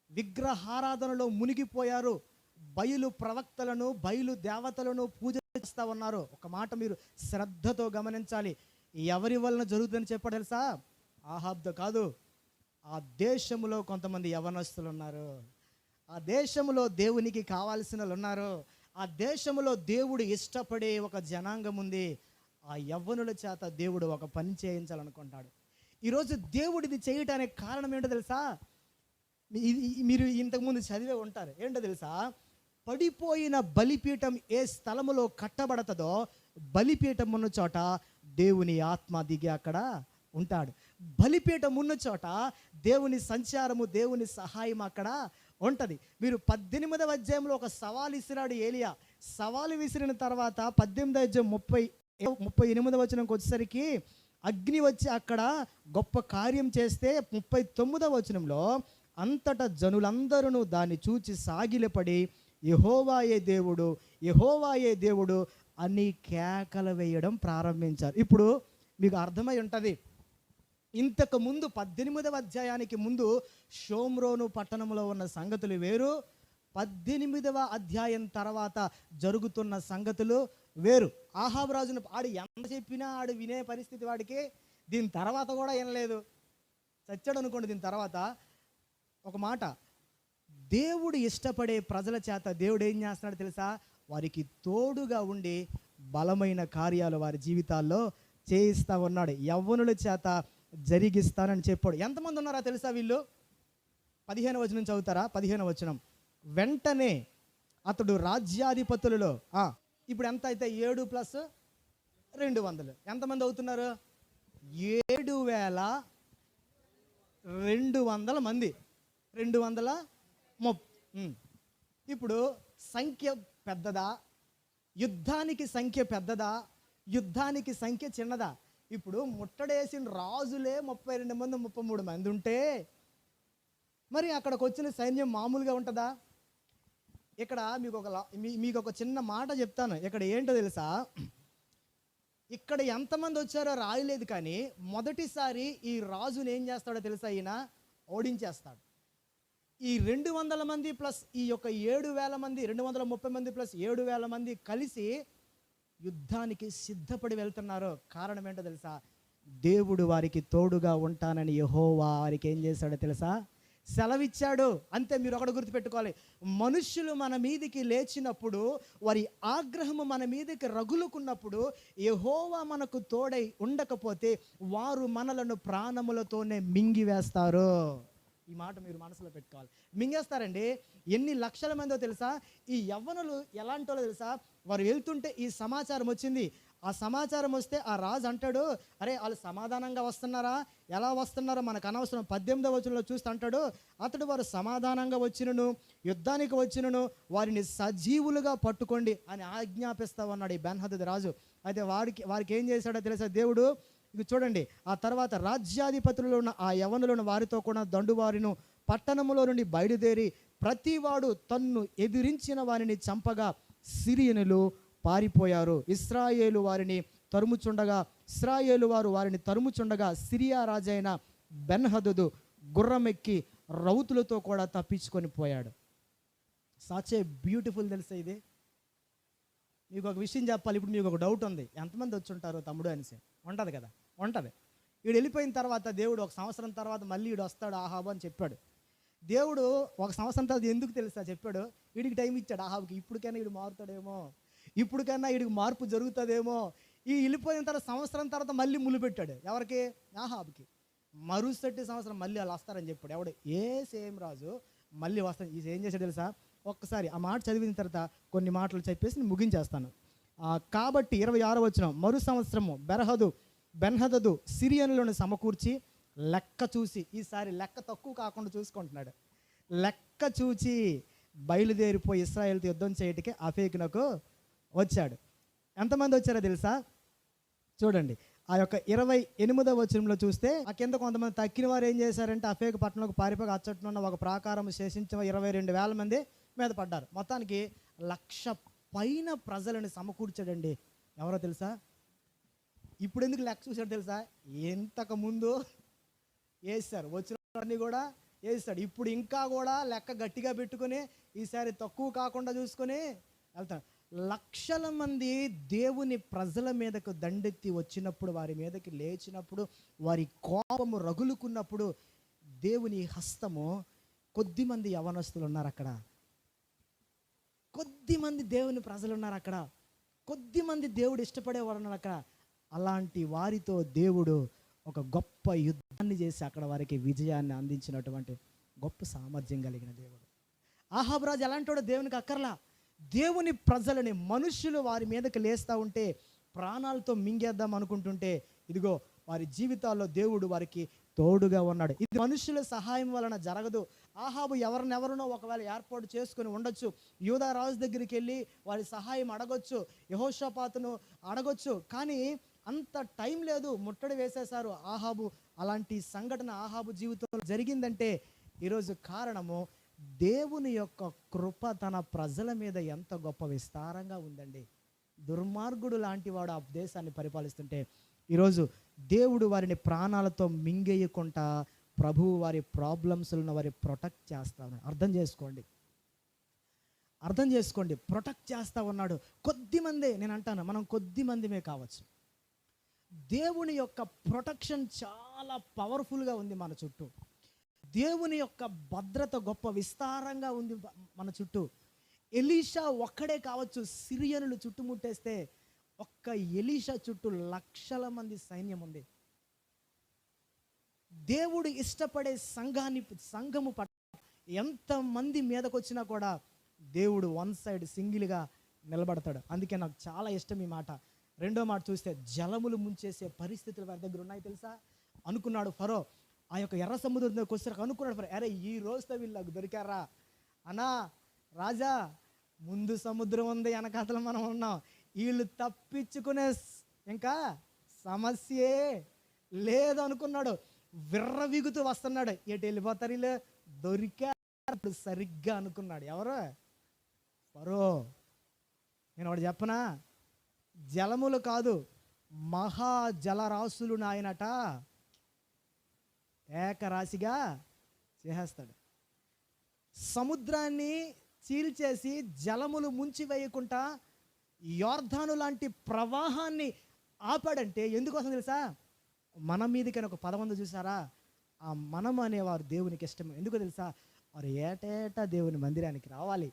విగ్రహారాధనలో మునిగిపోయారు, బయలు ప్రవక్తలను, బయలు దేవతలను పూజ చేస్తూ ఉన్నారు. ఒక మాట మీరు శ్రద్ధతో గమనించాలి. ఎవరి వలన జరుగుతుందని చెప్పాడు తెలుసా? ఆహాబ్తో కాదు, ఆ దేశంలో కొంతమంది యవనస్తులు ఉన్నారు, ఆ దేశంలో దేవునికి కావాల్సిన వాళ్ళు ఉన్నారు, ఆ దేశంలో దేవుడు ఇష్టపడే ఒక జనాంగం ఉంది. ఆ యవ్వనుల చేత దేవుడు ఒక పని చేయించాలనుకుంటాడు. ఈరోజు దేవుడిది చేయటానికి కారణం ఏంటో తెలుసా? మీరు ఇంతకుముందు చదివే ఉంటారు. ఏంటో తెలుసా? పడిపోయిన బలిపీఠం ఏ స్థలములో కట్టబడతదో, బలిపీఠం ఉన్న చోట దేవుని ఆత్మ దిగి అక్కడ ఉంటాడు. బలిపీఠం ఉన్న చోట దేవుని సంచారము, దేవుని సహాయం అక్కడ ఉంటుంది. మీరు 18వ అధ్యాయంలో ఒక సవాలు విసిరాడు ఏలియా. సవాలు విసిరిన తర్వాత 18వ అధ్యాయం 38వ వచనంకి వచ్చేసరికి అగ్ని వచ్చి అక్కడ గొప్ప కార్యం చేస్తే 39వ వచనంలో అంతటా జనులందరూ దాన్ని చూచి సాగిలపడి యెహోవాయే దేవుడు, యెహోవాయే దేవుడు అని కేకలు వేయడం ప్రారంభించారు. ఇప్పుడు మీకు అర్థమై ఉంటుంది, ఇంతకు ముందు 18వ అధ్యాయానికి ముందు షోమ్రోను పట్టణంలో ఉన్న సంగతులు వేరు, 18వ అధ్యాయం తర్వాత జరుగుతున్న సంగతులు వేరు. ఆహాబు రాజును ఆడు ఎంత చెప్పినా ఆడు వినే పరిస్థితి వాడికి. దీని తర్వాత కూడా వినలేదు, చచ్చాడు అనుకోండి. దీని తర్వాత ఒక మాట, దేవుడు ఇష్టపడే ప్రజల చేత దేవుడు ఏం చేస్తున్నాడు తెలుసా? వారికి తోడుగా ఉండి బలమైన కార్యాలు వారి జీవితాల్లో చేయిస్తా ఉన్నాడు. యవ్వనుల చేత జరిగిస్తానని చెప్పాడు. ఎంతమంది ఉన్నారా తెలుసా వీళ్ళు? 15వ వచనం చదువుతారా? 15వ వచనం, వెంటనే అతడు రాజ్యాధిపతులలో ఇప్పుడు ఎంత అయితే 7 + 200 ఎంతమంది అవుతున్నారు? 7,200 మంది. 230. ఇప్పుడు సంఖ్య పెద్దదా? యుద్ధానికి సంఖ్య పెద్దదా? యుద్ధానికి సంఖ్య చిన్నదా? ఇప్పుడు ముట్టడేసిన రాజులే 32 మంది 33 మంది ఉంటే మరి అక్కడికి వచ్చిన సైన్యం మామూలుగా ఉంటుందా? ఇక్కడ మీకు ఒక చిన్న మాట చెప్తాను. ఇక్కడ ఏంటో తెలుసా? ఇక్కడ ఎంతమంది వచ్చారో రాయలేదు, కానీ మొదటిసారి ఈ రాజుని ఏం చేస్తాడో తెలుసా? ఈయన ఓడించేస్తాడు. ఈ 200 మంది ప్లస్ ఈ యొక్క 7,000 మంది, 230 మంది ప్లస్ 7,000 మంది కలిసి యుద్ధానికి సిద్ధపడి వెళ్తున్నారు. కారణం ఏంటో తెలుసా? దేవుడు వారికి తోడుగా ఉంటానని యెహోవా వారికి ఏం చేశాడో తెలుసా? సెలవిచ్చాడు. అంతే. మీరు ఒకటి గుర్తుపెట్టుకోవాలి, మనుష్యులు మన మీదికి లేచినప్పుడు, వారి ఆగ్రహము మన మీదకి రగులుకున్నప్పుడు, యెహోవా మనకు తోడై ఉండకపోతే వారు మనలను ప్రాణములతోనే మింగివేస్తారు. ఈ మాట మీరు మనసులో పెట్టుకోవాలి. మింగేస్తారండి. ఎన్ని లక్షల మందో తెలుసా? ఈ యవ్వనులు ఎలాంటి వాళ్ళో తెలుసా? వారు వెళ్తుంటే ఈ సమాచారం వచ్చింది. ఆ సమాచారం వస్తే ఆ రాజు అంటాడు, అరే వాళ్ళు సమాధానంగా వస్తున్నారా, ఎలా వస్తున్నారో మనకు అనవసరం. 18వ వచనంలో చూస్తే అంటాడు, అతడు వారు సమాధానంగా వచ్చినను, యుద్ధానికి వచ్చినను వారిని సజీవులుగా పట్టుకోండి అని ఆజ్ఞాపిస్తా ఉన్నాడు ఈ బెన్హదద్ రాజు. అయితే వారికి ఏం చేశాడో తెలుసా దేవుడు? ఇది చూడండి. ఆ తర్వాత రాజ్యాధిపతులలో ఉన్న ఆ యవనులను వారితో కూడా దండువారిను పట్టణములో నుండి బయలుదేరి ప్రతివాడు తన్ను ఎదిరించిన వారిని చంపగా సిరియనులు పారిపోయారు. ఇశ్రాయేలు వారు వారిని తరుముచుండగా సిరియా రాజైన బెన్హదదు గుర్రమెక్కి రౌతులతో కూడా తప్పించుకొని పోయాడు. సాచే బ్యూటిఫుల్ తెలుసా ఇది? మీకు ఒక విషయం చెప్పాలి. ఇప్పుడు మీకు ఒక డౌట్ ఉంది, ఎంతమంది వచ్చి ఉంటారో తమ్ముడు అనేసి. ఉంటుంది కదా? ఉంటుంది. వీడు వెళ్ళిపోయిన తర్వాత దేవుడు 1 సంవత్సరం తర్వాత మళ్ళీ వీడు వస్తాడు ఆహాబు అని చెప్పాడు. దేవుడు 1 సంవత్సరం తర్వాత ఎందుకు తెలుసా చెప్పాడు? వీడికి టైం ఇచ్చాడు ఆహాబుకి. ఇప్పటికైనా వీడు మారుతాడేమో, ఇప్పటికైనా వీడికి మార్పు జరుగుతుందేమో. ఈ వెళ్ళిపోయిన తర్వాత సంవత్సరం తర్వాత మళ్ళీ ముళ్ళు పెట్టాడు. ఎవరికి? ఆహాబుకి. మరుసటి సంవత్సరం మళ్ళీ వాళ్ళు వస్తారని చెప్పాడు. ఎవడు? సేమ్ రాజు మళ్ళీ వస్తాను. ఇది ఏం చేశాడు తెలుసా? ఒక్కసారి ఆ మాట చదివిన తర్వాత కొన్ని మాటలు చెప్పేసి నేను ముగించేస్తాను. కాబట్టి 26వ వచనం, మరు సంవత్సరము బెన్హదదు సిరియనులను సమకూర్చి లెక్క చూసి, ఈసారి లెక్క తక్కువ కాకుండా చూసుకుంటున్నాడు, లెక్క చూచి బయలుదేరిపోయి ఇశ్రాయేలుతో యుద్ధం చేయటికి అఫేకునకు వచ్చాడు. ఎంతమంది వచ్చారో తెలుసా? చూడండి. ఆ యొక్క 28వ వచనంలో చూస్తే ఆ కింద కొంతమంది తక్కిన వారు ఏం చేశారంటే అఫేకు పట్టణంలోకి పారిపోయి అచ్చట్టునున్న ఒక ప్రాకారం శేషించిన 22,000 మంది మీద పడ్డారు. మొత్తానికి 1,00,000 పైన ప్రజలను సమకూర్చాడండి. ఎవరో తెలుసా? ఇప్పుడు ఎందుకు లెక్క చూశాడు తెలుసా? ఇంతకు ముందు వేస్తారు, వచ్చిన వారిని కూడా వేస్తాడు. ఇప్పుడు ఇంకా కూడా లెక్క గట్టిగా పెట్టుకుని ఈసారి తక్కువ కాకుండా చూసుకొని వెళ్తాడు. 1,00,000 మంది దేవుని ప్రజల మీదకు దండెత్తి వచ్చినప్పుడు, వారి మీదకి లేచినప్పుడు, వారి కోపము రగులుకున్నప్పుడు దేవుని హస్తము, కొద్దిమంది యవనస్తులు ఉన్నారు అక్కడ, కొద్దిమంది దేవుని ప్రజలు ఉన్నారు అక్కడ, కొద్దిమంది దేవుడు ఇష్టపడేవారు ఉన్నారు అక్కడ. అలాంటి వారితో దేవుడు ఒక గొప్ప యుద్ధాన్ని చేసి అక్కడ వారికి విజయాన్ని అందించినటువంటి గొప్ప సామర్థ్యం కలిగిన దేవుడు. ఆహాబు రాజు ఎలాంటి వాడు? దేవునికి అక్కర్లా. దేవుని ప్రజలని, మనుష్యులు వారి మీదకి లేస్తూ ఉంటే, ప్రాణాలతో మింగేద్దాం అనుకుంటుంటే, ఇదిగో వారి జీవితాల్లో దేవుడు వారికి తోడుగా ఉన్నాడు. ఇది మనుషుల సహాయం వలన జరగదు. ఆహాబు ఎవరినెవరినో ఒకవేళ ఏర్పాటు చేసుకుని ఉండొచ్చు. యూదా రాజు దగ్గరికి వెళ్ళి వారి సహాయం అడగొచ్చు, యెహోషాపాతును అడగొచ్చు. కానీ అంత టైం లేదు, ముట్టడి వేసేశారు ఆహాబు. అలాంటి సంఘటన ఆహాబు జీవితంలో జరిగిందంటే ఈరోజు కారణము దేవుని యొక్క కృప తన ప్రజల మీద ఎంత గొప్ప విస్తారంగా ఉందండి. దుర్మార్గుడు లాంటి వాడు ఆ దేశాన్ని పరిపాలిస్తుంటే ఈరోజు దేవుడు వారిని ప్రాణాలతో మింగేయకుండా ప్రభువు వారి ప్రాబ్లమ్స్లను వారి ప్రొటెక్ట్ చేస్తా ఉన్నాడు. అర్థం చేసుకోండి, ప్రొటెక్ట్ చేస్తా ఉన్నాడు. కొద్దిమందే, నేను అంటాను మనం కొద్ది మందిమే కావచ్చు. దేవుని యొక్క ప్రొటెక్షన్ చాలా పవర్ఫుల్గా ఉంది మన చుట్టూ. దేవుని యొక్క భద్రత గొప్ప విస్తారంగా ఉంది మన చుట్టూ. ఎలీషా ఒక్కడే కావచ్చు, సిరియనులు చుట్టుముట్టేస్తే ఒక్క ఎలీషా చుట్టూ లక్షల మంది సైన్యం ఉంది. దేవుడు ఇష్టపడే సంఘము పట్ల ఎంతమంది మీదకు వచ్చినా కూడా దేవుడు వన్ సైడ్ సింగిల్గా నిలబడతాడు. అందుకే నాకు చాలా ఇష్టం ఈ మాట. రెండో మాట చూస్తే జలములు ముంచేసే పరిస్థితులు వారి దగ్గర ఉన్నాయి తెలుసా. అనుకున్నాడు ఫరో, ఆ యొక్క ఎర్ర సముద్రం దగ్గరకు వచ్చారు. అనుకున్నాడు ఫరో, అరే ఈ రోజుతో వీళ్ళకి దొరికారా అన్నా రాజా, ముందు సముద్రం ఉంది, వెనకాతల మనం ఉన్నాం, వీళ్ళు తప్పించుకునే ఇంకా సమస్యే లేదు అనుకున్నాడు. విర్రవిగుతూ వస్తున్నాడు. ఎటు వెళ్ళిపోతారు వీళ్ళు, దొరికాడు సరిగ్గా అనుకున్నాడు. ఎవరు? ఫరో. నేను ఒకటి చెప్పనా, జలములు కాదు మహా జలరాశులు నాయనట ఏకరాశిగా చేసేస్తాడు. సముద్రాన్ని చీల్చేసి జలములు ముంచి వేయకుండా యోర్ధాను లాంటి ప్రవాహాన్ని ఆపాడంటే ఎందుకోసం తెలుసా? మన మీదకైనా ఒక పదం ఉంది చూసారా, ఆ మనం అనేవారు దేవునికి ఇష్టం. ఎందుకో తెలుసా? వారు ఏటేటా దేవుని మందిరానికి రావాలి,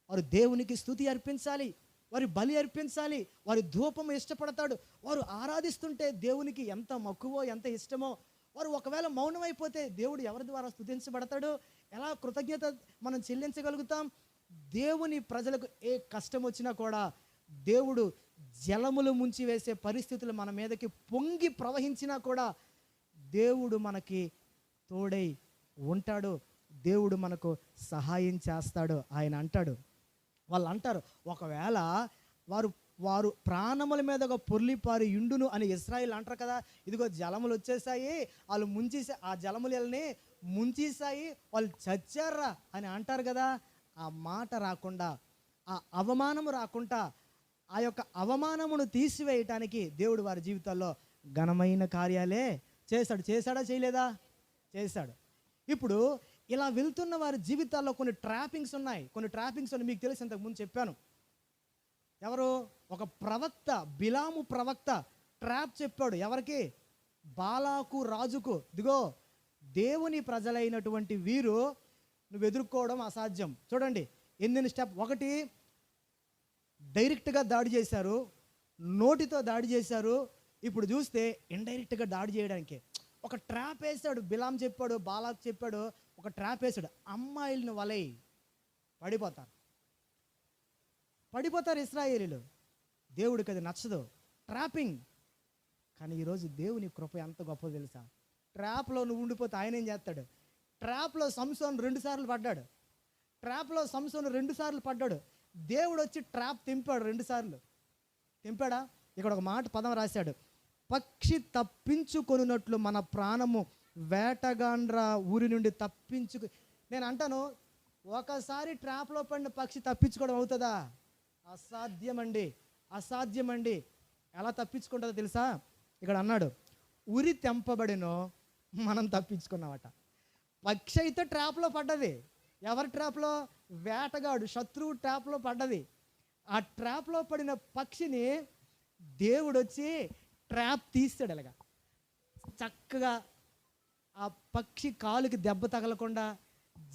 వారు దేవునికి స్తుతి అర్పించాలి, వారి బలి అర్పించాలి, వారి ధూపం ఇష్టపడతాడు. వారు ఆరాధిస్తుంటే దేవునికి ఎంత మక్కువో ఎంత ఇష్టమో. వారు ఒకవేళ మౌనమైపోతే దేవుడు ఎవరి ద్వారా స్తుతించబడతాడు? ఎలా కృతజ్ఞత మనం చెల్లించగలుగుతాం? దేవుని ప్రజలకు ఏ కష్టం వచ్చినా కూడా దేవుడు జలములు ముంచి వేసే పరిస్థితులు మన మీదకి పొంగి ప్రవహించినా కూడా దేవుడు మనకి తోడై ఉంటాడు. దేవుడు మనకు సహాయం చేస్తాడు. ఆయన అంటాడు, వాళ్ళు అంటారు, ఒకవేళ వారు ప్రాణముల మీదగా పొర్లిపారి ఇండును అని ఇశ్రాయేలు అంటారు కదా. ఇదిగో జలములు వచ్చేసాయి, వాళ్ళు ముంచేసా, ఆ జలములు వెళ్ళని ముంచేసాయి, వాళ్ళు చచ్చారా అని అంటారు కదా. ఆ మాట రాకుండా, ఆ అవమానము రాకుండా, ఆ యొక్క అవమానమును తీసివేయటానికి దేవుడు వారి జీవితాల్లో ఘనమైన కార్యాలే చేశాడు. చేశాడా చేయలేదా? చేశాడు. ఇప్పుడు ఇలా వెళ్తున్న వారి జీవితాల్లో కొన్ని ట్రాపింగ్స్ ఉన్నాయి. మీకు తెలిసి ఇంతకుముందు చెప్పాను. ఎవరు? ఒక ప్రవక్త, బిలాము ప్రవక్త ట్రాప్ చెప్పాడు. ఎవరికి? బాలాకు రాజుకు. ఇదిగో దేవుని ప్రజలైనటువంటి వీరు నువ్వు ఎదుర్కోవడం అసాధ్యం. చూడండి ఎన్ని స్టెప్. ఒకటి, డైరెక్ట్గా దాడి చేశారు, నోటితో దాడి చేశారు. ఇప్పుడు చూస్తే ఇండైరెక్ట్గా దాడి చేయడానికి ఒక ట్రాప్ వేశాడు. బిలాం చెప్పాడు, బాలాకు చెప్పాడు, ఒక ట్రాప్ వేశాడు. అమ్మాయిలను వలై పడిపోతారు ఇశ్రాయేలీలు. దేవుడికి అది నచ్చదు, ట్రాపింగ్. కానీ ఈరోజు దేవుని కృప ఎంత గొప్ప తెలుసా? ట్రాప్లో నువ్వు ఉండిపోతే ఆయన ఏం చేస్తాడు? ట్రాప్లో సంసోను 2 సార్లు పడ్డాడు. దేవుడు వచ్చి ట్రాప్ తెంపాడు 2 సార్లు. తెంపాడా? ఇక్కడ ఒక మాట పదం రాశాడు, పక్షి తప్పించుకొనున్నట్లు మన ప్రాణము వేటగాండ్ర ఊరి నుండి నేను అంటాను, ఒకసారి ట్రాప్లో పడిన పక్షి తప్పించుకోవడం అవుతుందా? అసాధ్యమండి. ఎలా తప్పించుకుంటుందో తెలుసా? ఇక్కడ అన్నాడు, ఉరి తెంపబడినో మనం తప్పించుకున్నామట. పక్షి అయితే ట్రాప్లో పడ్డది. ఎవరి ట్రాప్లో? వేటగాడు, శత్రువు ట్రాప్లో పడ్డది. ఆ ట్రాప్లో పడిన పక్షిని దేవుడు వచ్చి ట్రాప్ తీస్తాడు. ఇలాగా చక్కగా ఆ పక్షి కాలుకి దెబ్బ తగలకుండా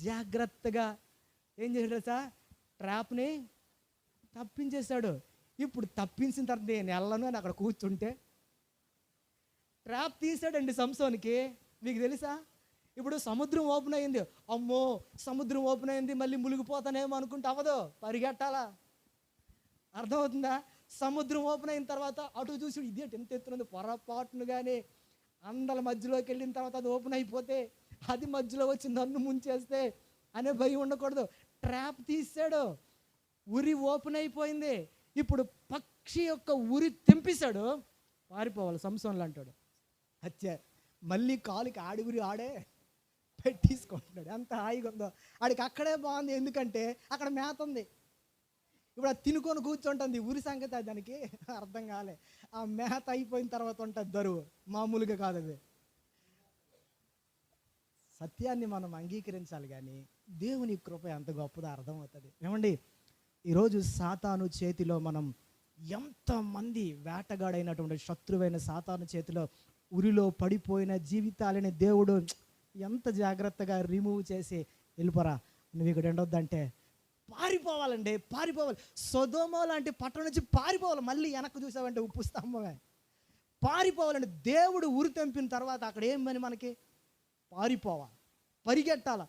జాగ్రత్తగా ఏం చేశాడు సార్? ట్రాప్ని తప్పించేశాడు. ఇప్పుడు తప్పించిన తర్వాత నేను వెళ్ళను అని అక్కడ కూర్చుంటే ట్రాప్ తీసాడండి సంసోనికి. మీకు తెలుసా? ఇప్పుడు సముద్రం ఓపెన్ అయింది, అమ్మో సముద్రం ఓపెన్ అయింది, మళ్ళీ మునిగిపోతానేమో అనుకుంటే అవ్వదు, పరిగెట్టాలా. అర్థమవుతుందా? సముద్రం ఓపెన్ అయిన తర్వాత అటు చూసి ఇదేంటి ఎంత ఎత్తున్నది, పొరపాటును కానీ అందల మధ్యలోకి వెళ్ళిన తర్వాత అది ఓపెన్ అయిపోతే, అది మధ్యలో వచ్చి నన్ను ముంచేస్తే అనే భయం ఉండకూడదు. ట్రాప్ తీసాడు, ఉరి ఓపెన్ అయిపోయింది. ఇప్పుడు పక్షి యొక్క ఉరి తెంపేశాడు, పారిపోవాలి సంసోన్లు అంటాడు. అచ్చా మళ్ళీ కాలుకి ఆడి ఉరి ఆడే పెట్టేసుకుంటున్నాడు. ఎంత హాయిగా ఉందో ఆడికి, అక్కడే బాగుంది. ఎందుకంటే అక్కడ మేత ఉంది. ఇప్పుడు అది తినుకొని కూర్చుంటుంది. ఉరి సంగతి దానికి అర్థం కాలే. ఆ మేత అయిపోయిన తర్వాత ఉంటుంది దరువు, మామూలుగా కాదు అది. సత్యాన్ని మనం అంగీకరించాలి, కానీ దేవుని కృప ఎంత గొప్పదో అర్థమవుతుంది. ఏమండి, ఈరోజు సాతాను చేతిలో మనం ఎంతమంది వేటగాడైనటువంటి శత్రువైన సాతాను చేతిలో ఉరిలో పడిపోయిన జీవితాలని దేవుడు ఎంత జాగ్రత్తగా రిమూవ్ చేసి, వెళ్ళిపోరా నువ్వు ఇక్కడ ఉండొద్దంటే పారిపోవాలండి, పారిపోవాలి. సొదొమ లాంటి పట్టణం నుంచి పారిపోవాలి. మళ్ళీ వెనక్కి చూసావంటే ఉప్పు స్తంభమే. పారిపోవాలండి. దేవుడు ఉరి తెంపిన తర్వాత అక్కడ ఏం పని మనకి? పారిపోవాలి, పరిగెట్టాల.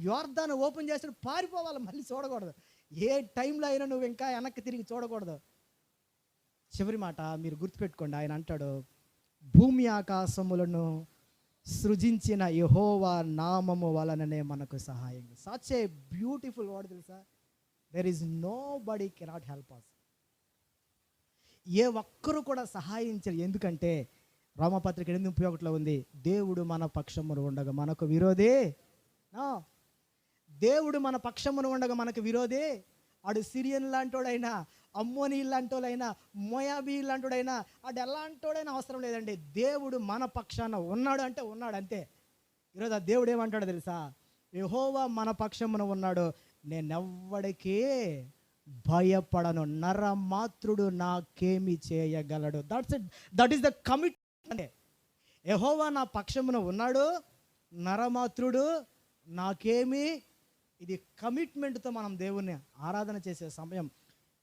యోర్దాను ఓపెన్ చేసి పారిపోవాలి, మళ్ళీ చూడకూడదు. ఏ టైంలో అయినా నువ్వు ఇంకా వెనక్కి తిరిగి చూడకూడదు. చివరి మాట మీరు గుర్తుపెట్టుకోండి. ఆయన అంటాడు, భూమి ఆకాశములను సృజించిన యెహోవా నామము వలననే మనకు సహాయం. సచ్ ఏ బ్యూటిఫుల్ వర్డ్ తెలుసా. There is nobody cannot help us. ఏ ఒక్కరు కూడా సహాయం చేయరు. ఎందుకంటే రోమపత్రిక 8:31 ఉంది, దేవుడు మన పక్షమును ఉండగా మనకు విరోధే. దేవుడు మన పక్షమును ఉండగా మనకు విరోధే. ఆడు సిరియన్ లాంటోడైనా, అమ్మోనీ లాంటోడైనా, మోయాబీ లాంటోడైనా, ఆడు ఎలాంటోడైనా అవసరం లేదండి. దేవుడు మన పక్షాన ఉన్నాడు అంటే ఉన్నాడు, అంతే. ఈరోజు ఆ దేవుడు ఏమంటాడో తెలుసా, యెహోవా మన పక్షమున ఉన్నాడు, నేనెవ్వడికి భయపడను, నరమాత్రుడు నాకేమి చేయగలడు. That is the commit. అంటే యెహోవా నా పక్షమున ఉన్నాడు, నరమాత్రుడు నాకేమి. ఇది కమిట్మెంట్తో మనం దేవుణ్ణి ఆరాధన చేసే సమయం.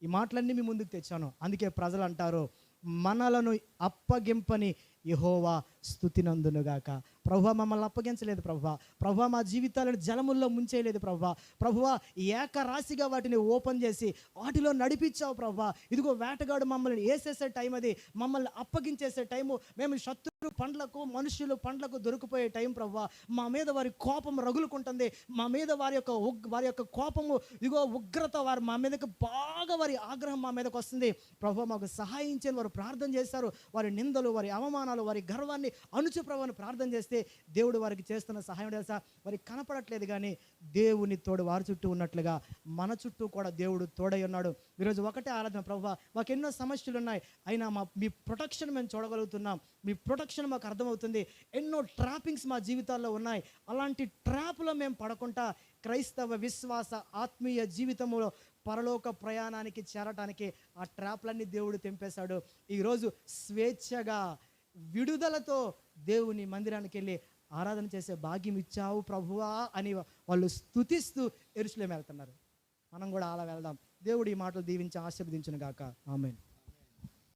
ఈ మాటలన్నీ మీ ముందుకు తెచ్చాను. అందుకే ప్రజలు అంటారు, మనలను అప్పగింపని యెహోవా స్తుతినందునుగాక. ప్రభువా మమ్మల్ని అప్పగించలేదు ప్రభువా మా జీవితాలను జలముల్లో ముంచేయలేదు ప్రభువా ఏకరాశిగా వాటిని ఓపెన్ చేసి వాటిలో నడిపించావు ప్రభువా. ఇదిగో వేటగాడు మమ్మల్ని వేసేసే టైం, అది మమ్మల్ని అప్పగించేసే టైము. మేము శత్రు పండ్లకు, మనుషులు పండ్లకు దొరికిపోయే టైం ప్రభువా. మా మీద వారి కోపం రగులుకుంటుంది, మా మీద వారి యొక్క కోపము, ఇదిగో ఉగ్రత, వారు మా మీదకి బాగా వారి ఆగ్రహం మా మీదకి వస్తుంది ప్రభువా. మాకు సహాయం చేయని వారు ప్రార్థన చేస్తారు. వారి నిందలు, వారి అవమానాలు, వారి గర్వాన్ని అణుచు ప్రభువుని ప్రార్థన చేస్తే దేవుడు వారికి చేస్తున్న సహాయం తెలుసా, వారికి కనపడట్లేదు, కానీ దేవుని తోడు వారి చుట్టూ ఉన్నట్లుగా మన చుట్టూ కూడా దేవుడు తోడై ఉన్నాడు. ఈరోజు ఒకటే ఆరాధన, ప్రభువా మాకు ఎన్నో సమస్యలు ఉన్నాయి, అయినా మీ ప్రొటెక్షన్ మేము చూడగలుగుతున్నాం, మీ ప్రొటెక్షన్ మాకు అర్థమవుతుంది. ఎన్నో ట్రాపింగ్స్ మా జీవితాల్లో ఉన్నాయి, అలాంటి ట్రాప్లో మేము పడకుండా క్రైస్తవ విశ్వాస ఆత్మీయ జీవితంలో పరలోక ప్రయాణానికి చేరటానికి ఆ ట్రాప్లన్నీ దేవుడు తెంపేశాడు. ఈరోజు స్వేచ్ఛగా, విడుదలతో దేవుని మందిరానికి వెళ్ళి ఆరాధన చేసే భాగ్యం ఇచ్చావు ప్రభువా అని వాళ్ళు స్తుతిస్తూ యెరూషలేము వెళ్తున్నారు. మనం కూడా అలా వెళ్దాం. దేవుడు ఈ మాటలు దీవించి ఆశీర్వదించును గాక. ఆమేన్.